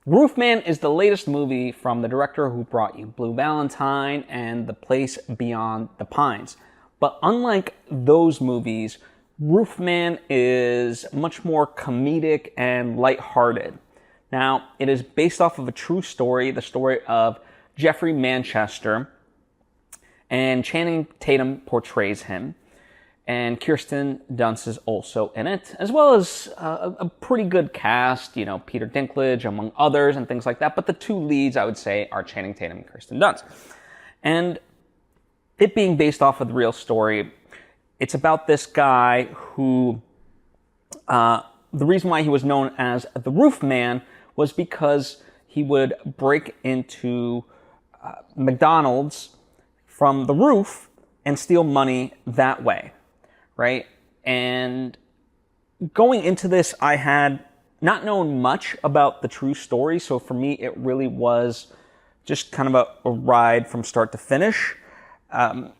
Roofman is the latest movie from the director who brought you Blue Valentine and The Place Beyond the Pines. But unlike those movies, Roofman is much more comedic and lighthearted. Now, it is based off of a true story, the story of Jeffrey Manchester, and Channing Tatum portrays him. And Kirsten Dunst is also in it, as well as a pretty good cast, you know, Peter Dinklage, among others, and things like that. But the two leads, I would say, are Channing Tatum and Kirsten Dunst. And it being based off of the real story, it's about this guy who, the reason why he was known as the Roofman was because he would break into McDonald's from the roof and steal money that way. Right? And going into this, I had not known much about the true story, so for me, it really was just kind of a ride from start to finish. You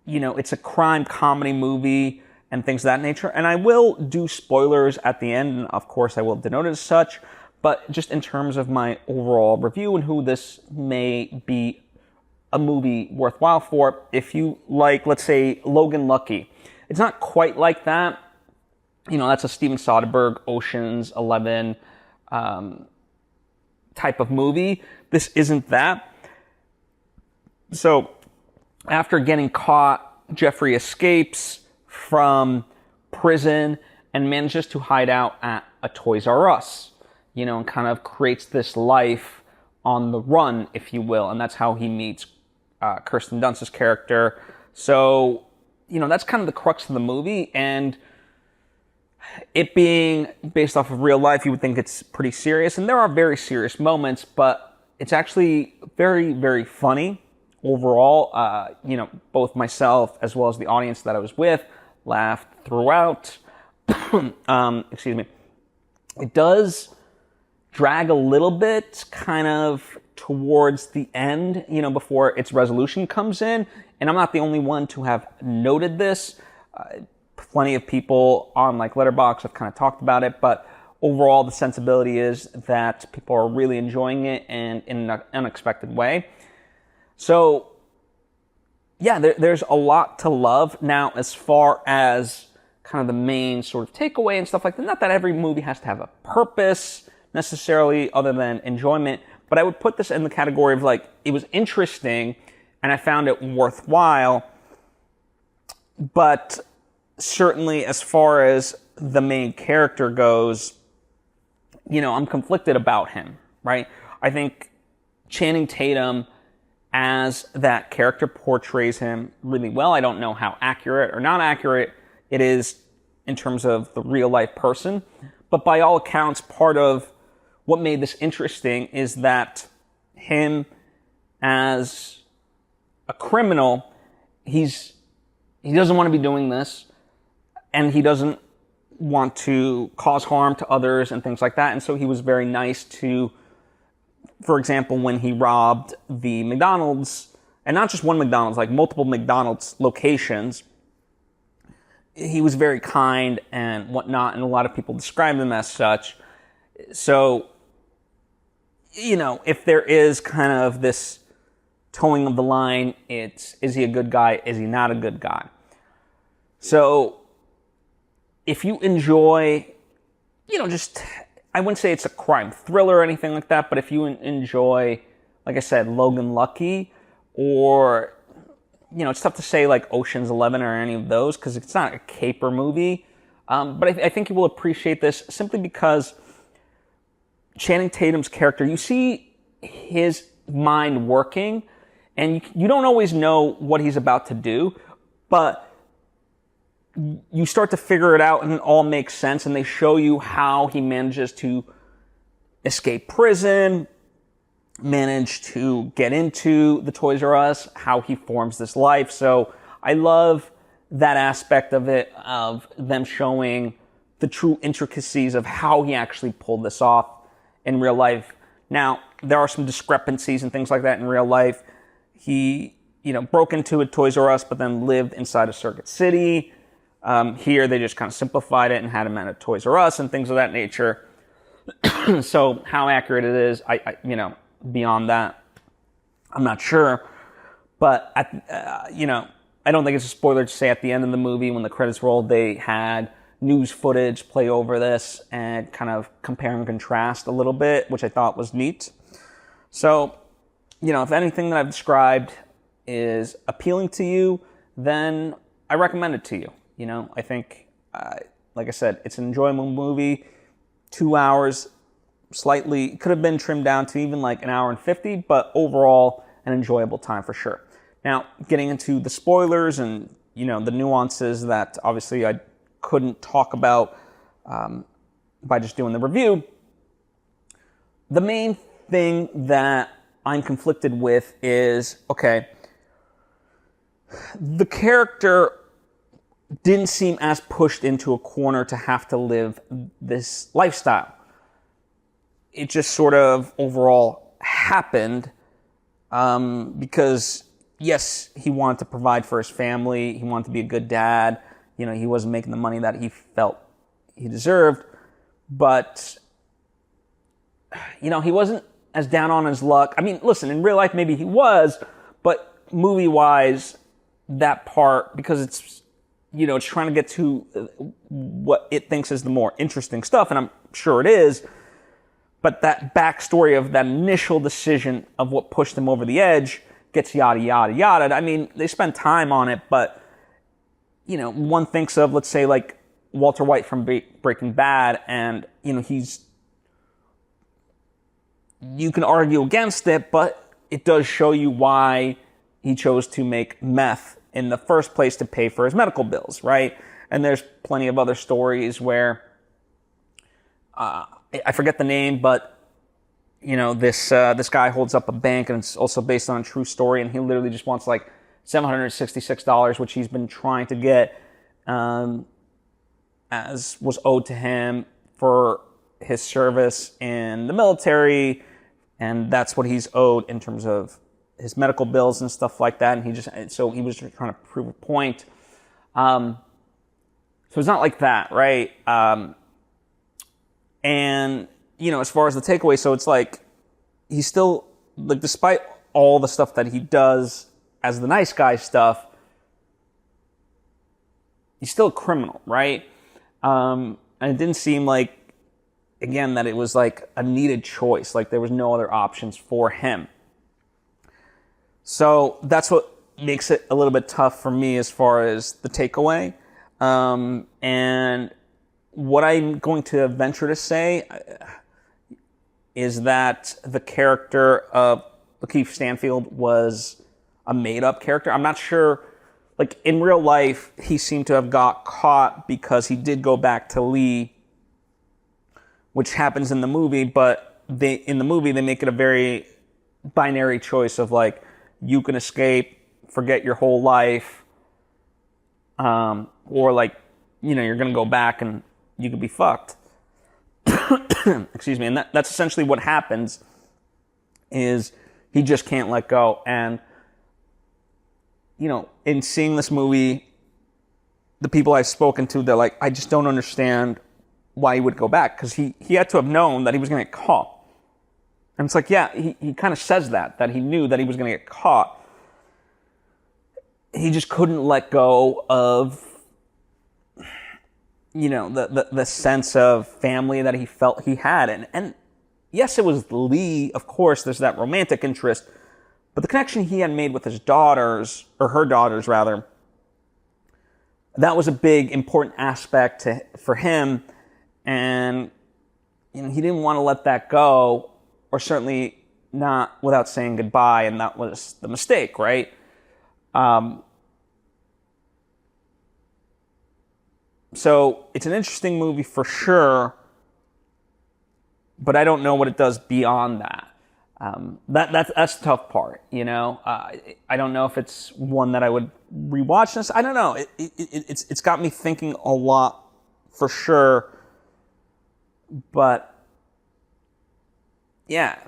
know, it's a crime comedy movie and things of that nature, and I will do spoilers at the end, and of course I will denote it as such, but just in terms of my overall review and who this may be a movie worthwhile for, if you like, let's say, Logan Lucky. It's not quite like that. You know, that's a Steven Soderbergh, Ocean's 11 type of movie. This isn't that. So, after getting caught, Jeffrey escapes from prison and manages to hide out at a Toys R Us, you know, and kind of creates this life on the run, if you will, and that's how he meets Kirsten Dunst's character. So, you know, that's kind of the crux of the movie, and it being based off of real life, you would think it's pretty serious, and there are very serious moments, but it's actually very, very funny overall. You know, both myself as well as the audience that I was with laughed throughout. Excuse me. It does drag a little bit, kind of towards the end, you know, before its resolution comes in. And I'm not the only one to have noted this. Plenty of people on like Letterboxd have kind of talked about it, but overall the sensibility is that people are really enjoying it and in an unexpected way. So yeah, there's a lot to love. Now, as far as kind of the main sort of takeaway and stuff like that, not that every movie has to have a purpose necessarily other than enjoyment, but I would put this in the category of like, it was interesting and I found it worthwhile, but certainly as far as the main character goes, you know, I'm conflicted about him, right? I think Channing Tatum as that character portrays him really well. I don't know how accurate or not accurate it is in terms of the real life person, but by all accounts, part of what made this interesting is that him as a criminal, he doesn't want to be doing this, and he doesn't want to cause harm to others and things like that. And so he was very nice to, for example, when he robbed the McDonald's, and not just one McDonald's, like multiple McDonald's locations, he was very kind and whatnot, and a lot of people describe him as such. So, you know, if there is kind of this towing of the line, it's, is he a good guy? Is he not a good guy? So, if you enjoy, you know, just, I wouldn't say it's a crime thriller or anything like that, but if you enjoy, like I said, Logan Lucky, or, you know, it's tough to say like Ocean's 11 or any of those, because it's not a caper movie, but I think you will appreciate this simply because Channing Tatum's character, you see his mind working, and you don't always know what he's about to do, but you start to figure it out and it all makes sense, and they show you how he manages to escape prison, manage to get into the Toys R Us, how he forms this life. So I love that aspect of it, of them showing the true intricacies of how he actually pulled this off in real life. Now, there are some discrepancies and things like that in real life. He, you know, broke into a Toys R Us, but then lived inside of Circuit City. Here, they just kind of simplified it and had him at a Toys R Us and things of that nature. So how accurate it is, beyond that, I'm not sure. But, I don't think it's a spoiler to say at the end of the movie, when the credits rolled, they had news footage play over this and kind of compare and contrast a little bit, which I thought was neat. So, if anything that I've described is appealing to you, then I recommend it to you. I think, like I said, it's an enjoyable movie. 2 hours, slightly, could have been trimmed down to even like an hour and 50, but overall, an enjoyable time for sure. Now, getting into the spoilers and, the nuances that obviously I couldn't talk about by just doing the review, the main thing that I'm conflicted with is, okay, the character didn't seem as pushed into a corner to have to live this lifestyle. It just sort of overall happened because, yes, he wanted to provide for his family. He wanted to be a good dad. He wasn't making the money that he felt he deserved. But, he wasn't as down on his luck. I mean, listen, in real life, maybe he was, but movie-wise, that part, because it's trying to get to what it thinks is the more interesting stuff, and I'm sure it is, but that backstory of that initial decision of what pushed him over the edge gets yada, yada, yada. I mean, they spend time on it, but, one thinks of, let's say, like, Walter White from Breaking Bad, and, you can argue against it, but it does show you why he chose to make meth in the first place to pay for his medical bills, right? And there's plenty of other stories where, I forget the name, but, this guy holds up a bank, and it's also based on a true story, and he literally just wants like $766, which he's been trying to get, as was owed to him for his service in the military, and that's what he's owed in terms of his medical bills and stuff like that. And he was just trying to prove a point. So it's not like that, right? And, as far as the takeaway, so it's like, he's still, like, despite all the stuff that he does as the nice guy stuff, he's still a criminal, right? And it didn't seem like, again, that it was like a needed choice. Like, there was no other options for him. So that's what makes it a little bit tough for me as far as the takeaway. And what I'm going to venture to say is that the character of Lakeith Stanfield was a made-up character. I'm not sure, like, in real life, he seemed to have got caught because he did go back to Lee, which happens in the movie, but in the movie, they make it a very binary choice of, like, you can escape, forget your whole life, or, like, you're going to go back and you could be fucked. Excuse me. And that's essentially what happens, is he just can't let go. And, in seeing this movie, the people I've spoken to, they're like, I just don't understand why he would go back, because he had to have known that he was going to get caught. And it's like, yeah, he kind of says that he knew that he was going to get caught. He just couldn't let go of, the sense of family that he felt he had. And yes, it was Lee, of course, there's that romantic interest, but the connection he had made with his daughters, or her daughters rather, that was a big, important aspect for him. And, he didn't want to let that go, or certainly not without saying goodbye, and that was the mistake, right? So it's an interesting movie for sure, but I don't know what it does beyond that. That's the tough part, I don't know if it's one that I would rewatch this. I don't know. It's got me thinking a lot for sure. But yeah,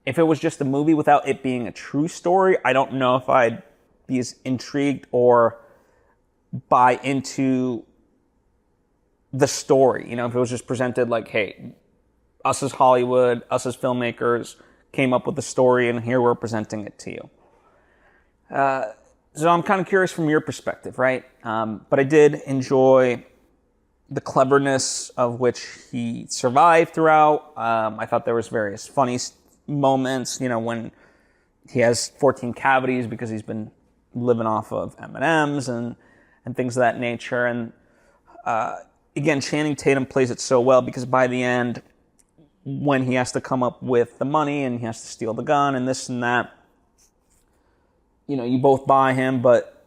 if it was just a movie without it being a true story, I don't know if I'd be as intrigued or buy into the story. If it was just presented like, hey, us as Hollywood, us as filmmakers, came up with the story, and here we're presenting it to you. So I'm kind of curious from your perspective, right? But I did enjoy the cleverness of which he survived throughout. I thought there was various funny moments, when he has 14 cavities because he's been living off of M&Ms and things of that nature. And again, Channing Tatum plays it so well because by the end, when he has to come up with the money and he has to steal the gun and this and that, you both buy him, but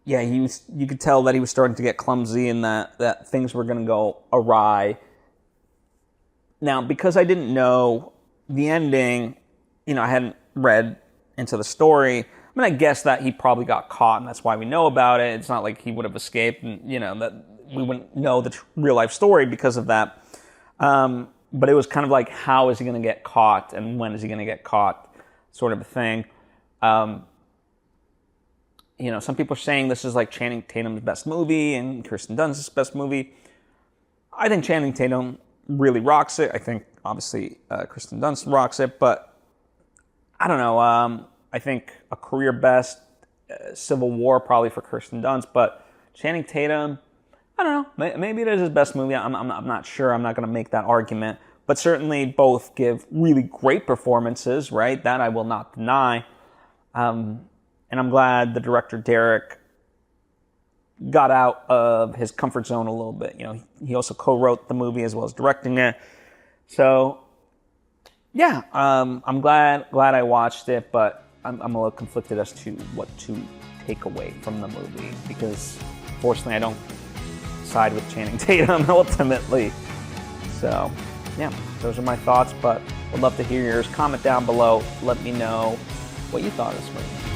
yeah, you could tell that he was starting to get clumsy and that things were going to go awry. Now, because I didn't know the ending, I hadn't read into the story. I guess that he probably got caught and that's why we know about it. It's not like he would have escaped and, that we wouldn't know the real life story because of that. But it was kind of like, how is he going to get caught and when is he going to get caught sort of a thing. Some people are saying this is like Channing Tatum's best movie and Kirsten Dunst's best movie. I think Channing Tatum really rocks it. I think, obviously, Kirsten Dunst rocks it, but I don't know. I think a career best, Civil War probably for Kirsten Dunst, but Channing Tatum, I don't know. Maybe it is his best movie. I'm not sure. I'm not going to make that argument. But certainly both give really great performances, right? That I will not deny. And I'm glad the director, Derek, got out of his comfort zone a little bit. He also co-wrote the movie as well as directing it. So, yeah, I'm glad I watched it, but I'm a little conflicted as to what to take away from the movie because, fortunately, I don't side with Channing Tatum ultimately. So, yeah, those are my thoughts, but would love to hear yours. Comment down below. Let me know what you thought of this movie.